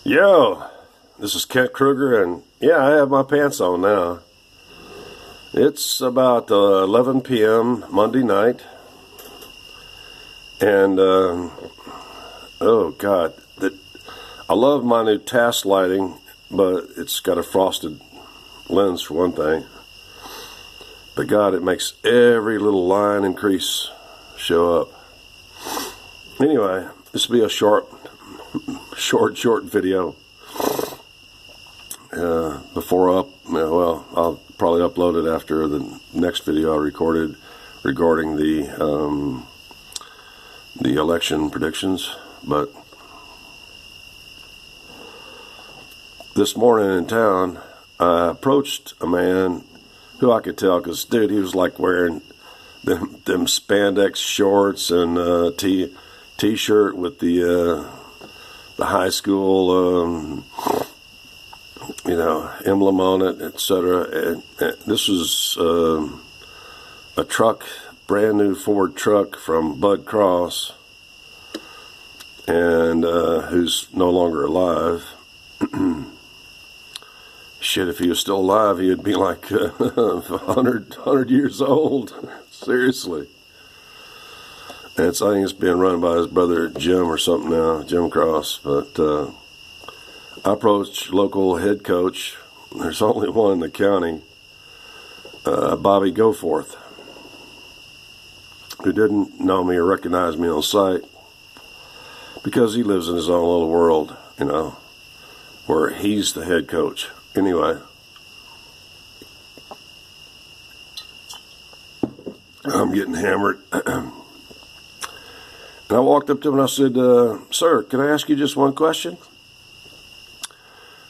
Yo, this is Kent Kruger, and yeah, I have my pants on now. It's about 11 p.m. Monday night, and oh God, I love my new task lighting, but it's got a frosted lens for one thing. But God, it makes every little line and crease show up. Anyway, this will be a short video. I'll probably upload it after the next video I recorded regarding the election predictions. But this morning in town, I approached a man who I could tell, because dude, he was like wearing them spandex shorts and t-shirt with the high school emblem on it, etc. And this was a truck, brand new Ford truck from Bud Cross, and who's no longer alive. Shit, if he was still alive, he would be like 100 years old. Seriously. And I think it's being run by his brother Jim or something now, Jim Cross. But I approached local head coach. There's only one in the county, Bobby Goforth, who didn't know me or recognize me on sight because he lives in his own little world, where he's the head coach. Anyway, I'm getting hammered. And I walked up to him and I said, sir, can I ask you just one question?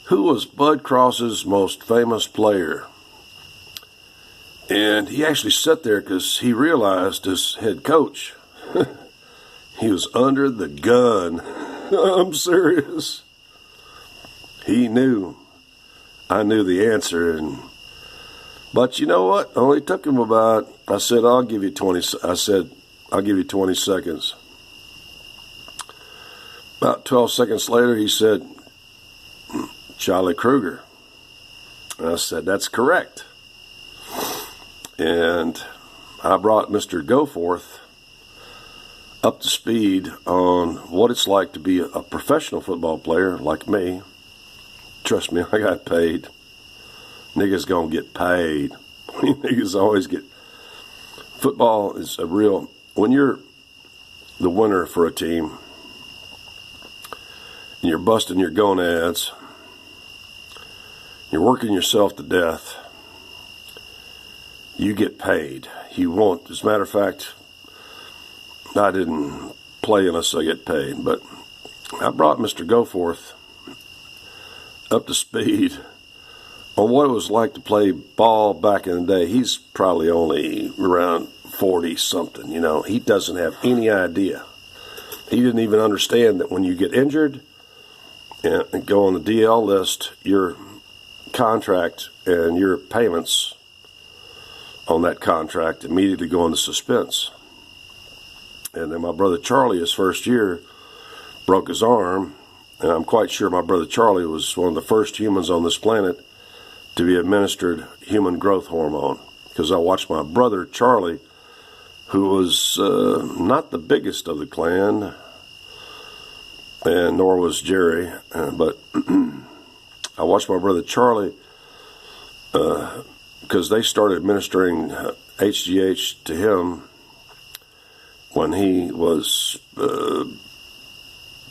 Who was Bud Cross's most famous player? And he actually sat there because he realized as head coach, he was under the gun. I'm serious. He knew. I knew the answer. But you know what? It only took him I said, I'll give you 20 seconds. About 12 seconds later, he said, Charlie Kruger. And I said, that's correct. And I brought Mr. Goforth up to speed on what it's like to be a professional football player like me. Trust me, I got paid. Niggas gonna get paid. Niggas always get. Football is when you're the winner for a team and you're busting your gonads, you're working yourself to death, you get paid. You won't. As a matter of fact, I didn't play unless I get paid, but I brought Mr. Goforth up to speed on what it was like to play ball back in the day. He's probably only around 40-something, He doesn't have any idea. He didn't even understand that when you get injured and go on the DL list, your contract and your payments on that contract immediately go into suspense. And then my brother Charlie, his first year, broke his arm. And I'm quite sure my brother Charlie was one of the first humans on this planet to be administered human growth hormone. Because I watched my brother Charlie, who was not the biggest of the clan, and nor was Jerry, but I watched my brother Charlie because they started administering HGH to him when he was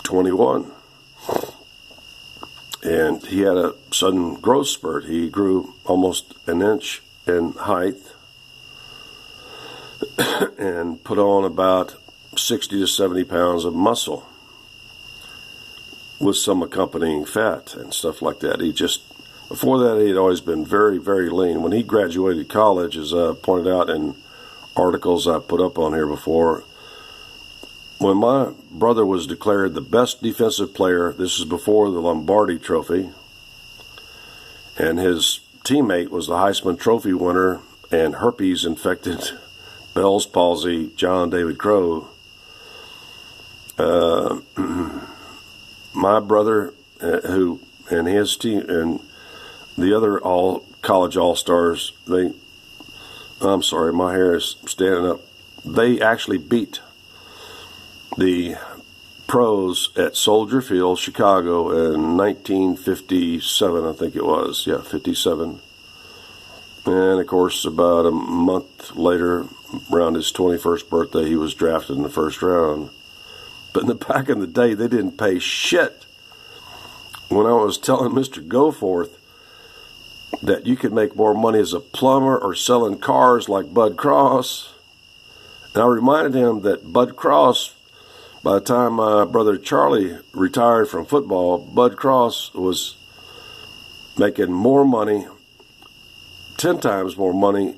21. And he had a sudden growth spurt. He grew almost an inch in height and put on about 60 to 70 pounds of muscle with some accompanying fat and stuff like that. Before that, he had always been very, very lean. When he graduated college, as I pointed out in articles I put up on here before, when my brother was declared the best defensive player, this is before the Lombardi Trophy, and his teammate was the Heisman Trophy winner and herpes-infected Bell's palsy John David Crow, my brother who and his team and the other college all-stars, I'm sorry, my hair is standing up. They actually beat the pros at Soldier Field, Chicago in 1957, I think it was. Yeah, 57. And, of course, about a month later, around his 21st birthday, he was drafted in the first round. But back in the day, they didn't pay shit. When I was telling Mr. Goforth that you could make more money as a plumber or selling cars like Bud Cross, and I reminded him that Bud Cross, by the time my brother Charlie retired from football, Bud Cross was making more money, 10 times more money,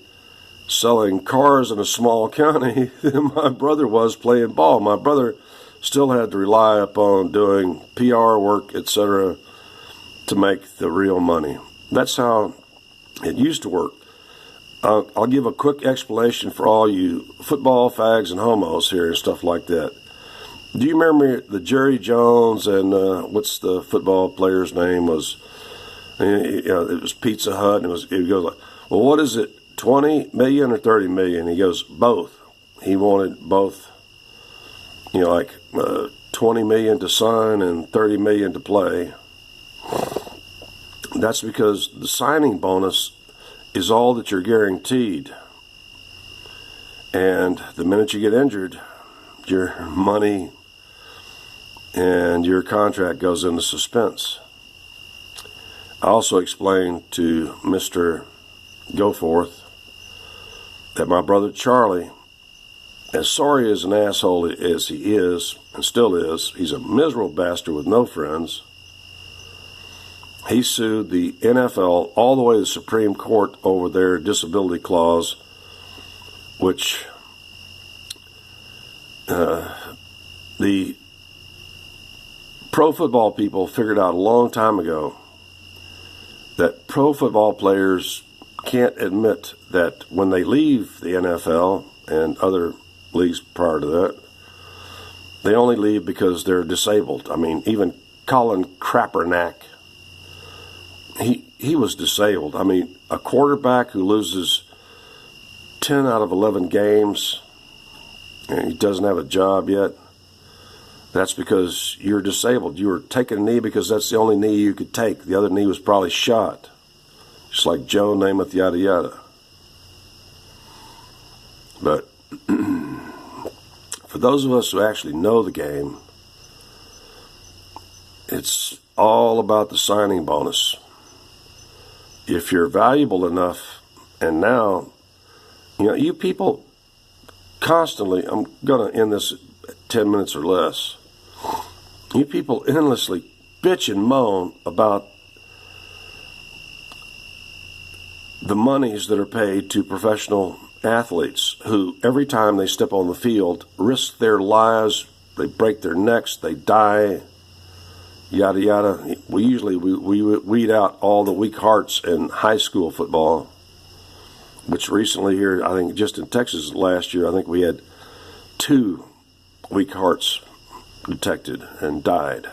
selling cars in a small county than my brother was playing ball. My brother still had to rely upon doing PR work, etc., to make the real money. That's how it used to work. I'll give a quick explanation for all you football fags and homos here and stuff like that. Do you remember the Jerry Jones and what's the football player's name was? It was Pizza Hut, and it goes like, well, what is it, 20 million or 30 million? He goes, both. He wanted both, like 20 million to sign and 30 million to play. That's because the signing bonus is all that you're guaranteed. And the minute you get injured, your money and your contract goes into suspense. I also explained to Mr. Goforth that my brother Charlie, as sorry as an asshole as he is, and still is, he's a miserable bastard with no friends. He sued the NFL all the way to the Supreme Court over their disability clause, which the pro football people figured out a long time ago that pro football players can't admit that when they leave the NFL and other leagues prior to that, they only leave because they're disabled. I mean, even Colin Kaepernick, he was disabled. I mean, a quarterback who loses 10 out of 11 games and he doesn't have a job yet, that's because you're disabled. You were taking a knee because that's the only knee you could take. The other knee was probably shot. Just like Joe Namath, yada yada. But for those of us who actually know the game, it's all about the signing bonus. If you're valuable enough, and now, you people constantly, I'm going to end this at 10 minutes or less, you people endlessly bitch and moan about the monies that are paid to professional athletes who, every time they step on the field, risk their lives, they break their necks, they die, yada yada. We weed out all the weak hearts in high school football, which recently here, I think just in Texas last year, I think we had 2 weak hearts detected and died.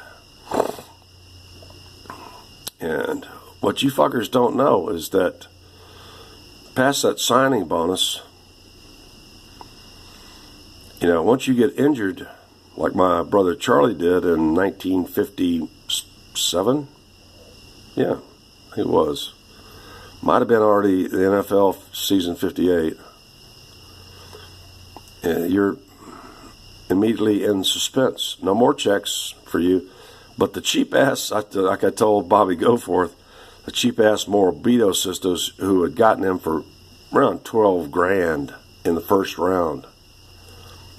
And what you fuckers don't know is that past that signing bonus, once you get injured, like my brother Charlie did in 1957, yeah, it was. Might have been already the NFL season 58. You're immediately in suspense. No more checks for you. But the cheap ass, like I told Bobby Goforth, the cheap ass Morbido sisters who had gotten him for around $12,000 in the first round,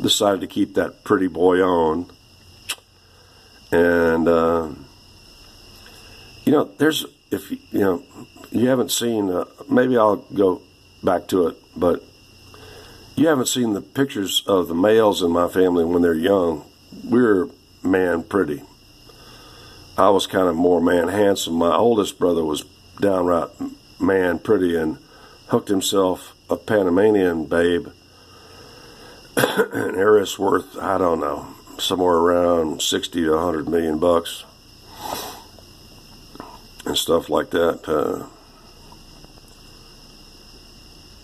decided to keep that pretty boy on. And there's, if you haven't seen, maybe I'll go back to it, but you haven't seen the pictures of the males in my family when they're young. We're man pretty. I was kind of more man handsome. My oldest brother was downright man pretty and hooked himself a Panamanian babe, an heiress worth, I don't know, somewhere around 60 to 100 million bucks. and stuff like that.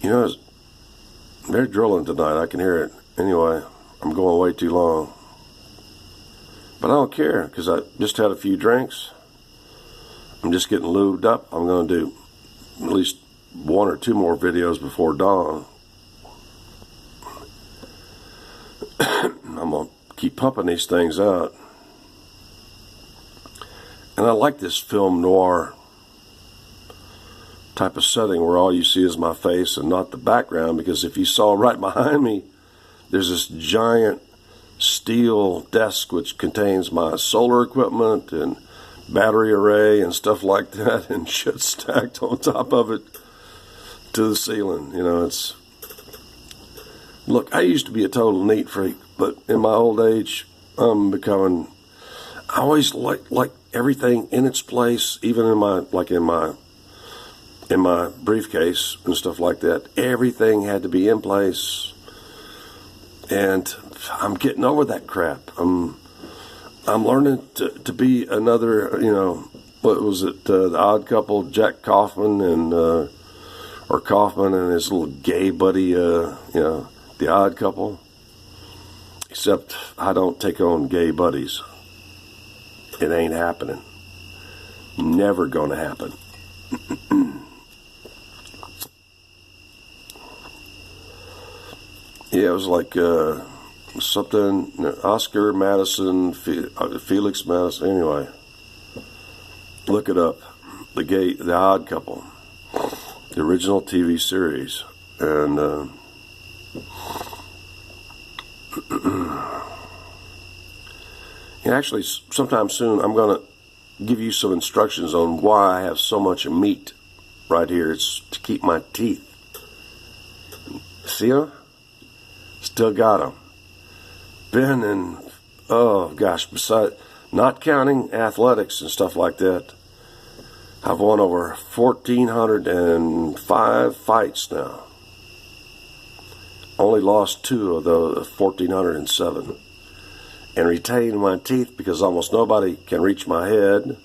It's, they're drilling tonight. I can hear it. Anyway, I'm going way too long. But I don't care, because I just had a few drinks. I'm just getting lubed up. I'm going to do at least 1 or 2 more videos before dawn. I'm going to keep pumping these things out. And I like this film noir type of setting where all you see is my face and not the background, because if you saw right behind me, there's this giant steel desk which contains my solar equipment and battery array and stuff like that, and shit stacked on top of it to the ceiling. Look, I used to be a total neat freak, but in my old age, I'm becoming. I always like everything in its place, even in my briefcase and stuff like that. Everything had to be in place, and I'm getting over that crap. I'm learning to be another, what was it, the Odd Couple, Jack Kaufman or Kaufman and his little gay buddy, the Odd Couple. Except I don't take on gay buddies. It ain't happening. Never gonna happen. Yeah, it was like something, Oscar Madison, Felix Madison. Anyway, look it up. The Odd Couple, the original TV series, and actually, sometime soon, I'm gonna give you some instructions on why I have so much meat right here. It's to keep my teeth. See them? Still got them. Been in, oh gosh, besides, not counting athletics and stuff like that, I've won over 1,405 fights now. Only lost 2 of the 1,407. And retained my teeth because almost nobody can reach my head,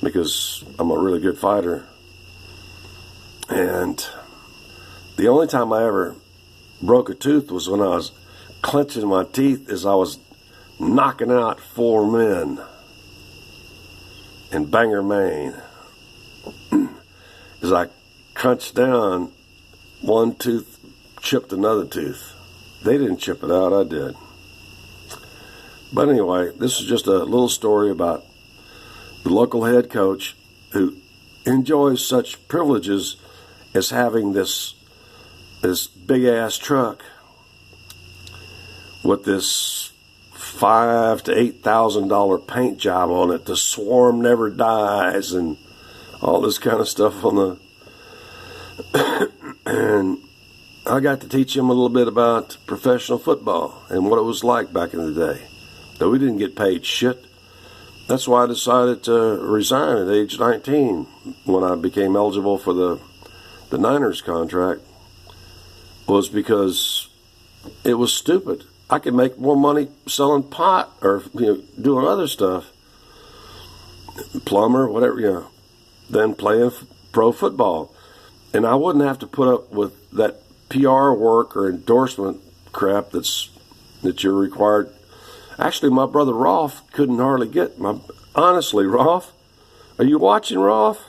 because I'm a really good fighter. And the only time I ever broke a tooth was when I was clenching my teeth as I was knocking out 4 men in Bangor, Maine. As I crunched down, one tooth chipped another tooth. They didn't chip it out, I did. But anyway, this is just a little story about the local head coach who enjoys such privileges as having this big ass truck with this $5,000 to $8,000 paint job on it. The swarm never dies and all this kind of stuff on the. And I got to teach him a little bit about professional football and what it was like back in the day. Though we didn't get paid shit. That's why I decided to resign at age 19 when I became eligible for the Niners contract. Was because it was stupid. I could make more money selling pot or doing other stuff, plumber, whatever, than playing pro football. And I wouldn't have to put up with that PR work or endorsement crap that you're required. Actually, my brother Rolf couldn't hardly get honestly, Rolf, are you watching, Rolf?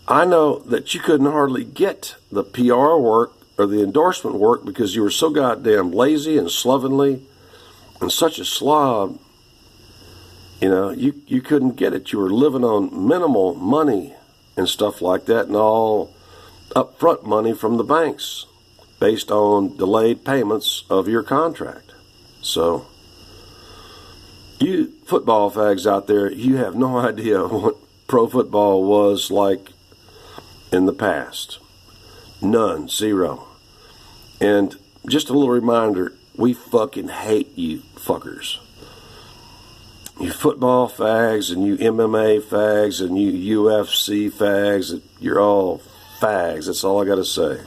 I know that you couldn't hardly get the PR work or the endorsement work because you were so goddamn lazy and slovenly and such a slob. You couldn't get it. You were living on minimal money and stuff like that, and all upfront money from the banks based on delayed payments of your contract. So, you football fags out there, you have no idea what pro football was like in the past. None. Zero. And just a little reminder, we fucking hate you fuckers. You football fags and you MMA fags and you UFC fags, you're all fags. That's all I gotta say.